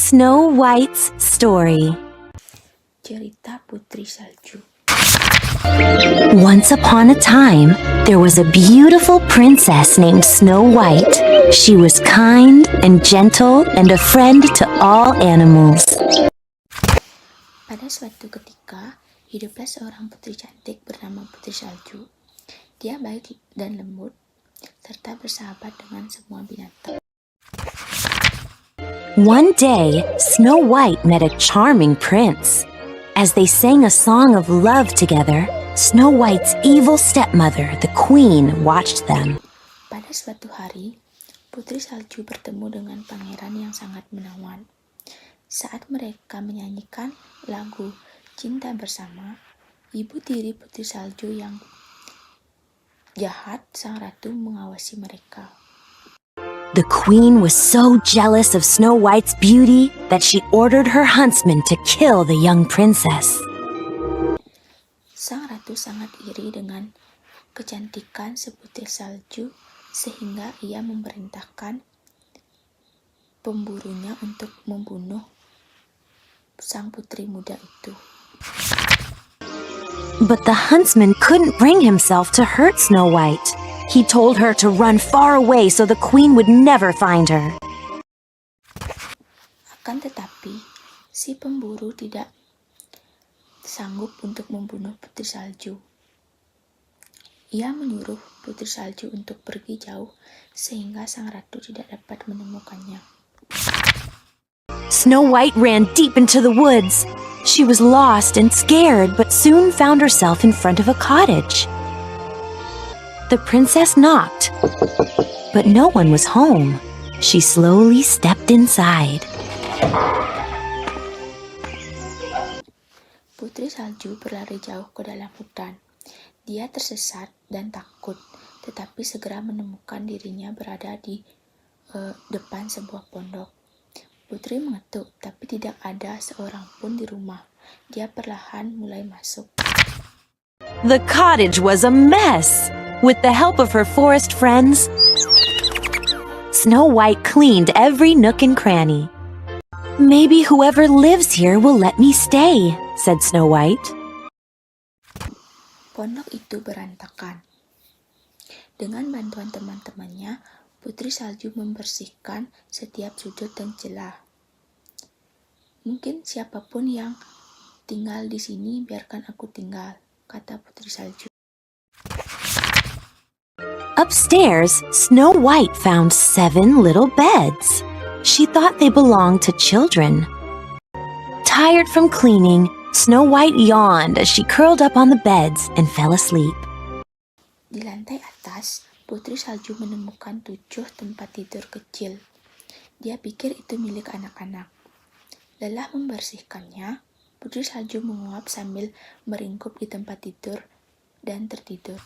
Snow White's Story. Cerita Putri Salju. Once upon a time, there was a beautiful princess named Snow White. She was kind and gentle and a friend to all animals. Pada suatu ketika, hiduplah seorang putri cantik bernama Putri Salju. Dia baik dan lembut, serta bersahabat dengan semua binatang. One day, Snow White met a charming prince. As they sang a song of love together, Snow White's evil stepmother, the queen, watched them. Pada suatu hari, Putri Salju bertemu dengan pangeran yang sangat menawan. Saat mereka menyanyikan lagu Cinta Bersama, ibu tiri Putri Salju yang jahat, sang ratu, mengawasi mereka. The queen was so jealous of Snow White's beauty that she ordered her huntsman to kill the young princess. Sang ratu sangat iri dengan kecantikan seputih salju sehingga ia memerintahkan pemburunya untuk membunuh sang putri muda itu. But the huntsman couldn't bring himself to hurt Snow White. He told her to run far away so the queen would never find her. Akan tetapi, si pemburu tidak sanggup untuk membunuh Putri Salju. Ia menyuruh Putri Salju untuk pergi jauh sehingga sang ratu tidak dapat menemukannya. Snow White ran deep into the woods. She was lost and scared, but soon found herself in front of a cottage. The princess knocked, but no one was home. She slowly stepped inside. Putri Salju berlari jauh ke dalam hutan. Dia tersesat dan takut, tetapi segera menemukan dirinya berada di depan sebuah pondok. Putri mengetuk, tapi tidak ada seorang pun di rumah. Dia perlahan mulai masuk. The cottage was a mess. With the help of her forest friends, Snow White cleaned every nook and cranny. Maybe whoever lives here will let me stay, said Snow White. Pondok itu berantakan. Dengan bantuan teman-temannya, Putri Salju membersihkan setiap sudut dan celah. Mungkin siapapun yang tinggal di sini, biarkan aku tinggal, kata Putri Salju. Upstairs, Snow White found 7 little beds. She thought they belonged to children. Tired from cleaning, Snow White yawned as she curled up on the beds and fell asleep. Di lantai atas, Putri Salju menemukan 7 tempat tidur kecil. Dia pikir itu milik anak-anak. Lelah membersihkannya, Putri Salju menguap sambil meringkuk di tempat tidur dan tertidur.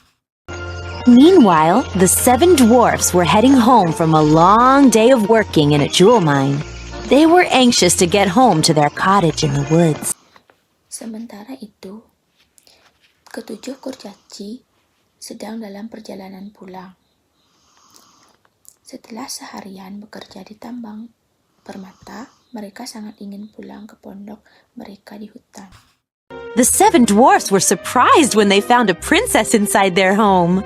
Meanwhile, the 7 dwarfs were heading home from a long day of working in a jewel mine. They were anxious to get home to their cottage in the woods. Sementara itu, ketujuh kurcaci sedang dalam perjalanan pulang. Setelah seharian bekerja di tambang permata, mereka sangat ingin pulang ke pondok mereka di hutan. The 7 dwarfs were surprised when they found a princess inside their home.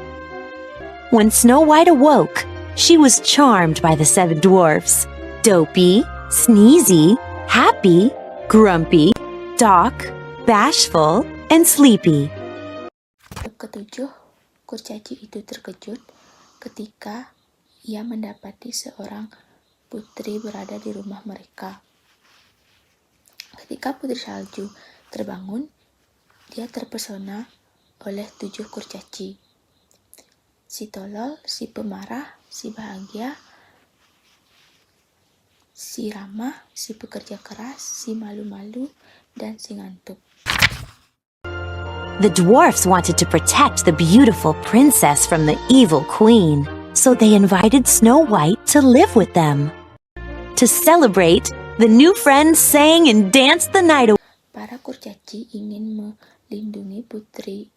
When Snow White awoke, she was charmed by the 7 dwarfs: Dopey, Sneezy, Happy, Grumpy, Doc, Bashful, and Sleepy. Ketujuh kurcaci itu terkejut ketika ia mendapati seorang putri berada di rumah mereka. Ketika Putri Salju terbangun, dia terpesona oleh 7 kurcaci. Si tolol, si pemarah, si bahagia, si ramah, si pekerja keras, si malu-malu, dan si ngantuk. The dwarfs wanted to protect the beautiful princess from the evil queen, so they invited Snow White to live with them. To celebrate, the new friends sang and danced the night away. Para kurcaci ingin melindungi putri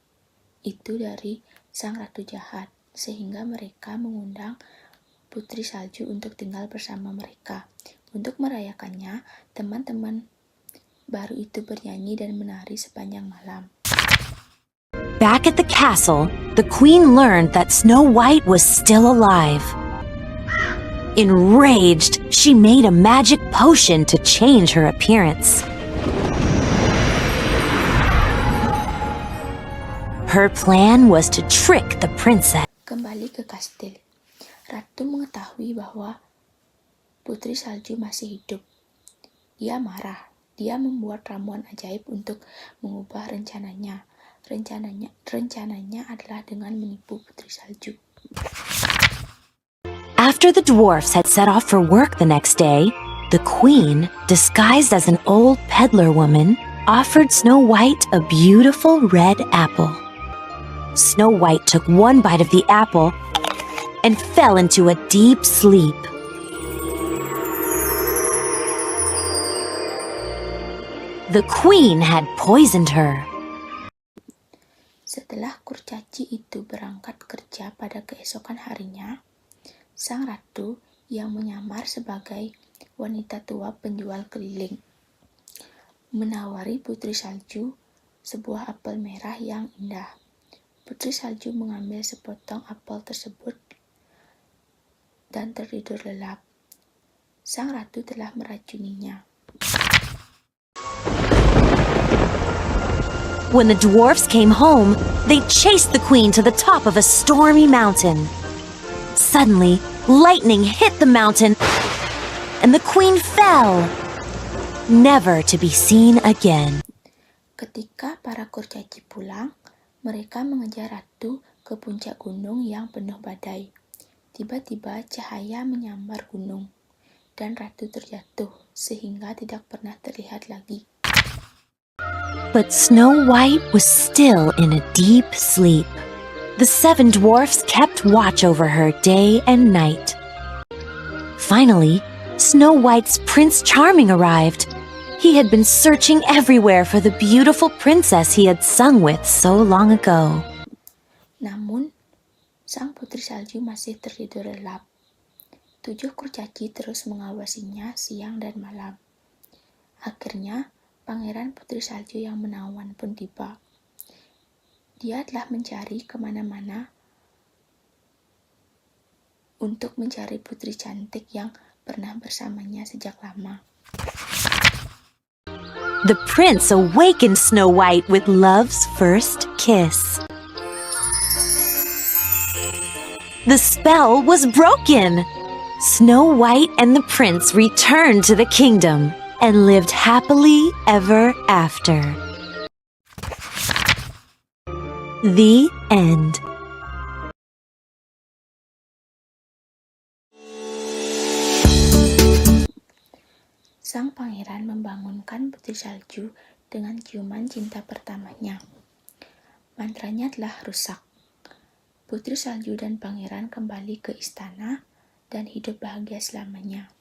itu dari sang ratu jahat, sehingga mereka mengundang putri salju untuk tinggal bersama mereka. Untuk merayakannya, teman-teman baru itu bernyanyi dan menari sepanjang malam. Back at the castle, the queen learned that Snow White was still alive. Enraged, she made a magic potion to change her appearance. Her plan was to trick the princess. Kembali ke kastil. Ratu mengetahui bahwa putri salju masih hidup. Dia marah. Dia membuat ramuan ajaib untuk mengubah rencananya. Rencananya adalah dengan menipu putri salju. After the dwarfs had set off for work the next day, the queen, disguised as an old peddler woman, offered Snow White a beautiful red apple. Snow White took one bite of the apple and fell into a deep sleep. The queen had poisoned her. Setelah kurcaci itu berangkat kerja pada keesokan harinya, sang ratu yang menyamar sebagai wanita tua penjual keliling menawari putri salju sebuah apel merah yang indah. Putri salju mengambil sepotong apel tersebut dan tertidur lelap. Sang ratu telah meracuninya. When the dwarfs came home, they chased the queen to the top of a stormy mountain. Suddenly, lightning hit the mountain, and the queen fell, never to be seen again. Ketika para kurcaci pulang, mereka mengejar ratu ke puncak gunung yang penuh badai. Tiba-tiba cahaya menyambar gunung, dan ratu terjatuh sehingga tidak pernah terlihat lagi. But Snow White was still in a deep sleep. The 7 dwarfs kept watch over her day and night. Finally, Snow White's Prince Charming arrived. He had been searching everywhere for the beautiful princess he had sung with so long ago. Namun, sang putri salju masih tertidur lelap. 7 kurcaci terus mengawasinya siang dan malam. Akhirnya, pangeran putri salju yang menawan pun tiba. Dia telah mencari kemana-mana untuk mencari putri cantik yang pernah bersamanya sejak lama. The prince awakened Snow White with love's first kiss. The spell was broken. Snow White and the prince returned to the kingdom and lived happily ever after. The end. Sang pangeran membangunkan putri salju dengan ciuman cinta pertamanya. Mantranya telah rusak. Putri salju dan pangeran kembali ke istana dan hidup bahagia selamanya.